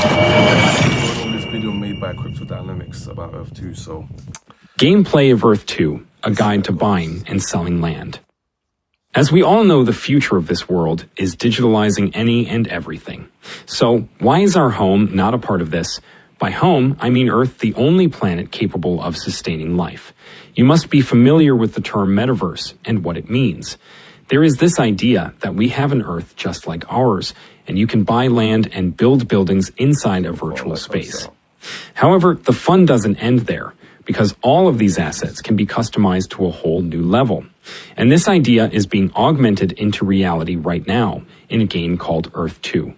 This video made by Cryptodynamics about Earth 2, so... Gameplay of Earth 2, a guide to buying and selling land. As we all know, the future of this world is digitalizing any and everything. So, why is our home not a part of this? By home, I mean Earth, the only planet capable of sustaining life. You must be familiar with the term metaverse and what it means. There is this idea that we have an Earth just like ours, and you can buy land and build buildings inside a virtual space. However, the fun doesn't end there, because all of these assets can be customized to a whole new level. And this idea is being augmented into reality right now in a game called Earth 2.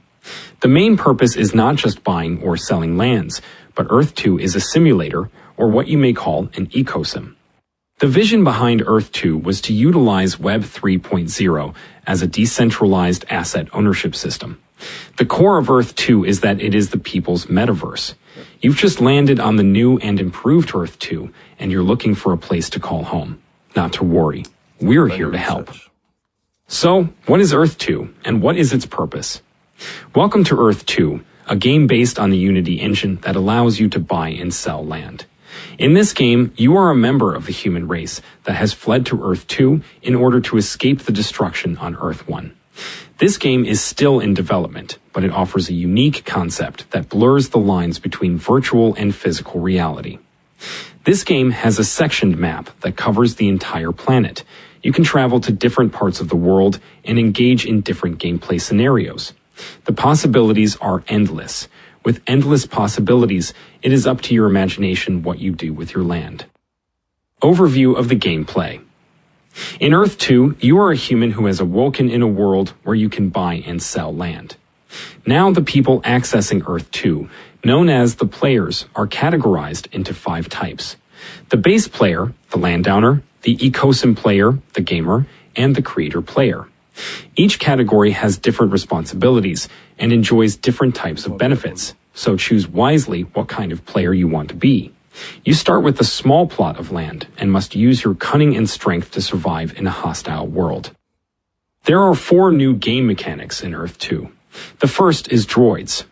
The main purpose is not just buying or selling lands, but Earth 2 is a simulator, or what you may call an ecosystem. The vision behind Earth 2 was to utilize Web 3.0 as a decentralized asset ownership system. The core of Earth 2 is that it is the people's metaverse. You've just landed on the new and improved Earth 2, and you're looking for a place to call home. Not to worry, we're here to help. So, what is Earth 2, and what is its purpose? Welcome to Earth 2, a game based on the Unity engine that allows you to buy and sell land. In this game, you are a member of the human race that has fled to Earth 2 in order to escape the destruction on Earth 1. This game is still in development, but it offers a unique concept that blurs the lines between virtual and physical reality. This game has a sectioned map that covers the entire planet. You can travel to different parts of the world and engage in different gameplay scenarios. The possibilities are endless. With endless possibilities, it is up to your imagination what you do with your land. Overview of the gameplay. In Earth 2, you are a human who has awoken in a world where you can buy and sell land. Now the people accessing Earth 2, known as the players, are categorized into 5 types. The base player, the landowner, the ecosystem player, the gamer, and the creator player. Each category has different responsibilities and enjoys different types of benefits, so choose wisely what kind of player you want to be. You start with a small plot of land and must use your cunning and strength to survive in a hostile world. There are 4 new game mechanics in Earth 2. The first is droids.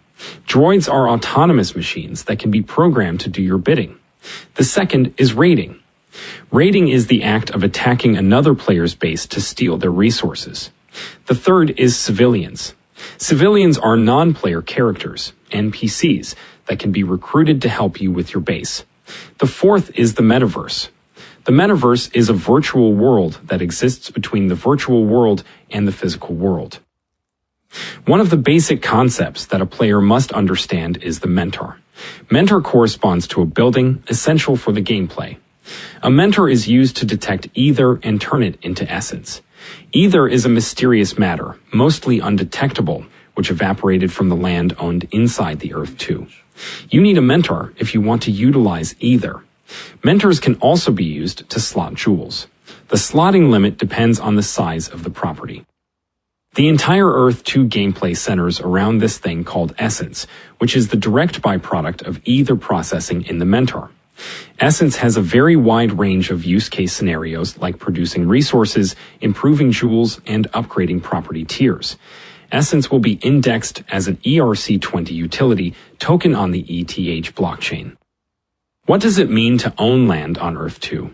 Droids are autonomous machines that can be programmed to do your bidding. The second is raiding. Raiding is the act of attacking another player's base to steal their resources. The third is civilians. Civilians are non-player characters, NPCs, that can be recruited to help you with your base. The fourth is the metaverse. The metaverse is a virtual world that exists between the virtual world and the physical world. One of the basic concepts that a player must understand is the mentor. Mentor corresponds to a building essential for the gameplay. A mentor is used to detect ether and turn it into essence. Ether is a mysterious matter, mostly undetectable, which evaporated from the land owned inside the Earth 2. You need a mentor if you want to utilize ether. Mentors can also be used to slot jewels. The slotting limit depends on the size of the property. The entire Earth 2 gameplay centers around this thing called essence, which is the direct byproduct of ether processing in the mentor. Essence has a very wide range of use case scenarios like producing resources, improving jewels, and upgrading property tiers. Essence will be indexed as an ERC20 utility token on the ETH blockchain. What does it mean to own land on Earth 2?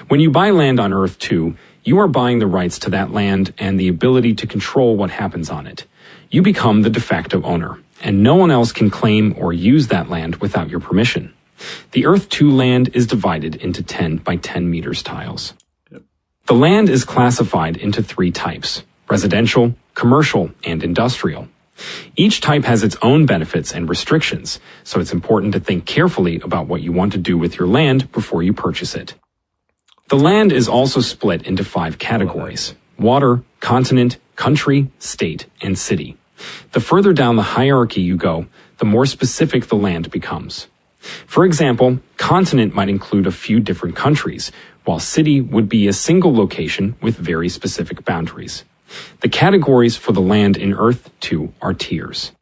When you buy land on Earth 2, you are buying the rights to that land and the ability to control what happens on it. You become the de facto owner, and no one else can claim or use that land without your permission. The Earth 2 land is divided into 10 by 10 meters tiles. The land is classified into 3 types: residential, commercial, and industrial. Each type has its own benefits and restrictions, so it's important to think carefully about what you want to do with your land before you purchase it. The land is also split into 5 categories: water, continent, country, state, and city. The further down the hierarchy you go, the more specific the land becomes. For example, continent might include a few different countries, while city would be a single location with very specific boundaries. The categories for the land in Earth 2 are tiers.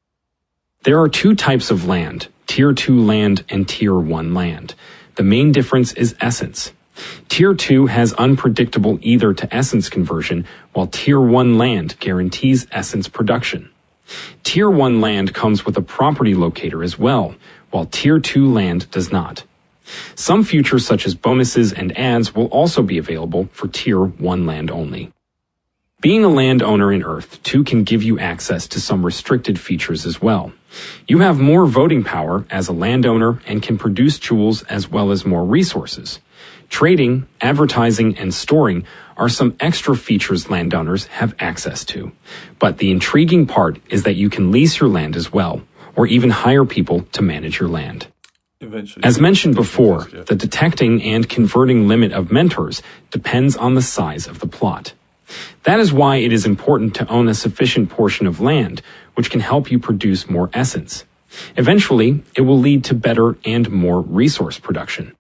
There are 2 types of land, Tier 2 land and Tier 1 land. The main difference is essence. Tier 2 has unpredictable ether to essence conversion, while Tier 1 land guarantees essence production. Tier 1 land comes with a property locator as well, while Tier 2 land does not. Some features such as bonuses and ads will also be available for Tier 1 land only. Being a landowner in Earth 2 can give you access to some restricted features as well. You have more voting power as a landowner and can produce jewels as well as more resources. Trading, advertising, and storing are some extra features landowners have access to. But the intriguing part is that you can lease your land as well, or even hire people to manage your land. Eventually, as mentioned before, the detecting and converting limit of mentors depends on the size of the plot. That is why it is important to own a sufficient portion of land, which can help you produce more essence. Eventually, it will lead to better and more resource production.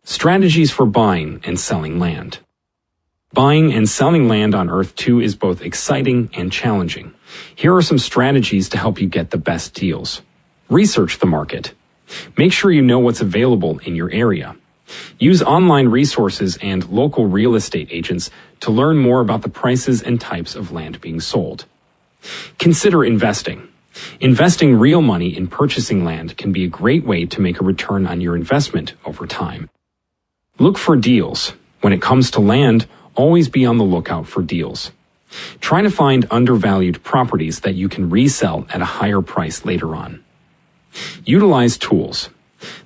Strategies for buying and selling land. Buying and selling land on Earth 2 is both exciting and challenging. Here are some strategies to help you get the best deals. Research the market. Make sure you know what's available in your area. Use online resources and local real estate agents to learn more about the prices and types of land being sold. Consider investing. Investing real money in purchasing land can be a great way to make a return on your investment over time. Look for deals. When it comes to land, always be on the lookout for deals. Try to find undervalued properties that you can resell at a higher price later on. Utilize tools.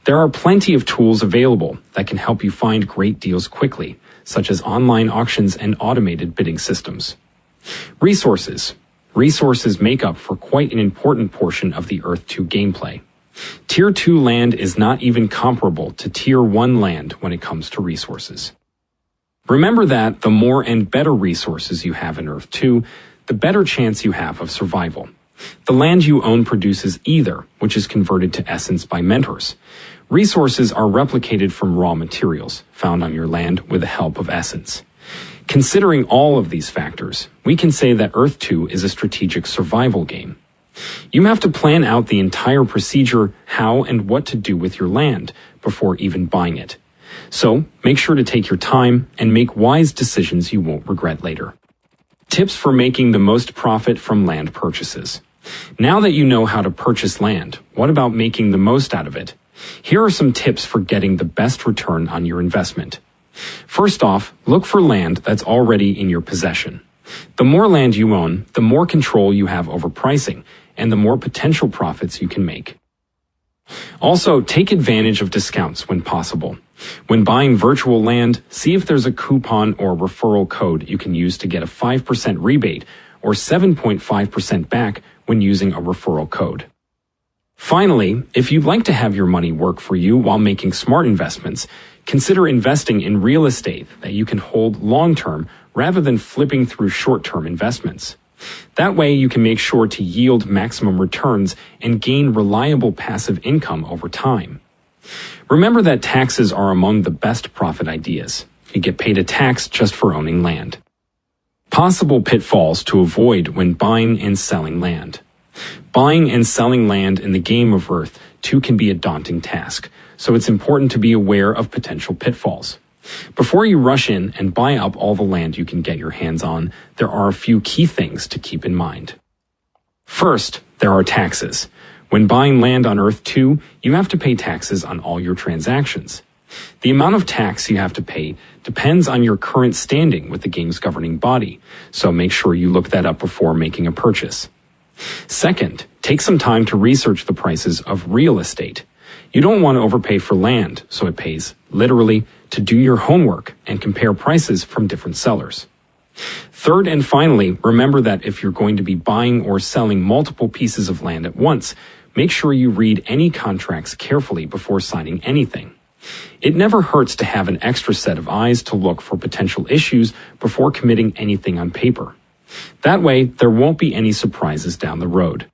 There are plenty of tools available that can help you find great deals quickly, such as online auctions and automated bidding systems. Resources. Resources make up for quite an important portion of the Earth 2 gameplay. Tier 2 land is not even comparable to Tier 1 land when it comes to resources. Remember that the more and better resources you have in Earth 2, the better chance you have of survival. The land you own produces ether, which is converted to essence by mentors. Resources are replicated from raw materials found on your land with the help of essence. Considering all of these factors, we can say that Earth 2 is a strategic survival game. You have to plan out the entire procedure, how and what to do with your land before even buying it. So, make sure to take your time and make wise decisions you won't regret later. Tips for making the most profit from land purchases. Now that you know how to purchase land, what about making the most out of it? Here are some tips for getting the best return on your investment. First off, look for land that's already in your possession. The more land you own, the more control you have over pricing, and the more potential profits you can make. Also, take advantage of discounts when possible. When buying virtual land, see if there's a coupon or referral code you can use to get a 5% rebate or 7.5% back when using a referral code. Finally, if you'd like to have your money work for you while making smart investments, consider investing in real estate that you can hold long-term rather than flipping through short-term investments. That way you can make sure to yield maximum returns and gain reliable passive income over time. Remember that taxes are among the best profit ideas. You get paid a tax just for owning land. Possible pitfalls to avoid when buying and selling land. Buying and selling land in the game of Earth 2 can be a daunting task, so it's important to be aware of potential pitfalls. Before you rush in and buy up all the land you can get your hands on, there are a few key things to keep in mind. First, there are taxes. When buying land on Earth 2, you have to pay taxes on all your transactions. The amount of tax you have to pay depends on your current standing with the game's governing body, so make sure you look that up before making a purchase. Second, take some time to research the prices of real estate. You don't want to overpay for land, so it pays, literally, to do your homework and compare prices from different sellers. Third and finally, remember that if you're going to be buying or selling multiple pieces of land at once, make sure you read any contracts carefully before signing anything. It never hurts to have an extra set of eyes to look for potential issues before committing anything on paper. That way, there won't be any surprises down the road.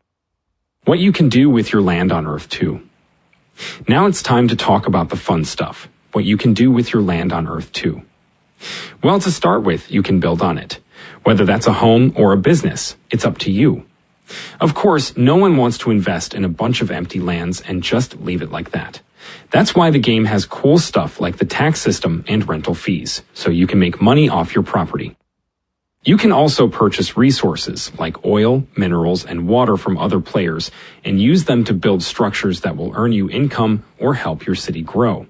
What you can do with your land on Earth 2. Now it's time to talk about the fun stuff, what you can do with your land on Earth 2. Well, to start with, you can build on it. Whether that's a home or a business, it's up to you. Of course, no one wants to invest in a bunch of empty lands and just leave it like that. That's why the game has cool stuff like the tax system and rental fees, so you can make money off your property. You can also purchase resources like oil, minerals, and water from other players and use them to build structures that will earn you income or help your city grow.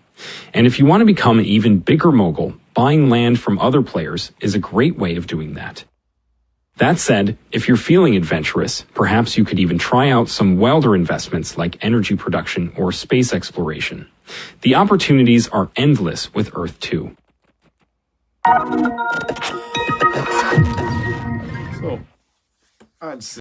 And if you want to become an even bigger mogul, buying land from other players is a great way of doing that. That said, if you're feeling adventurous, perhaps you could even try out some wilder investments like energy production or space exploration. The opportunities are endless with Earth 2. So, I'd say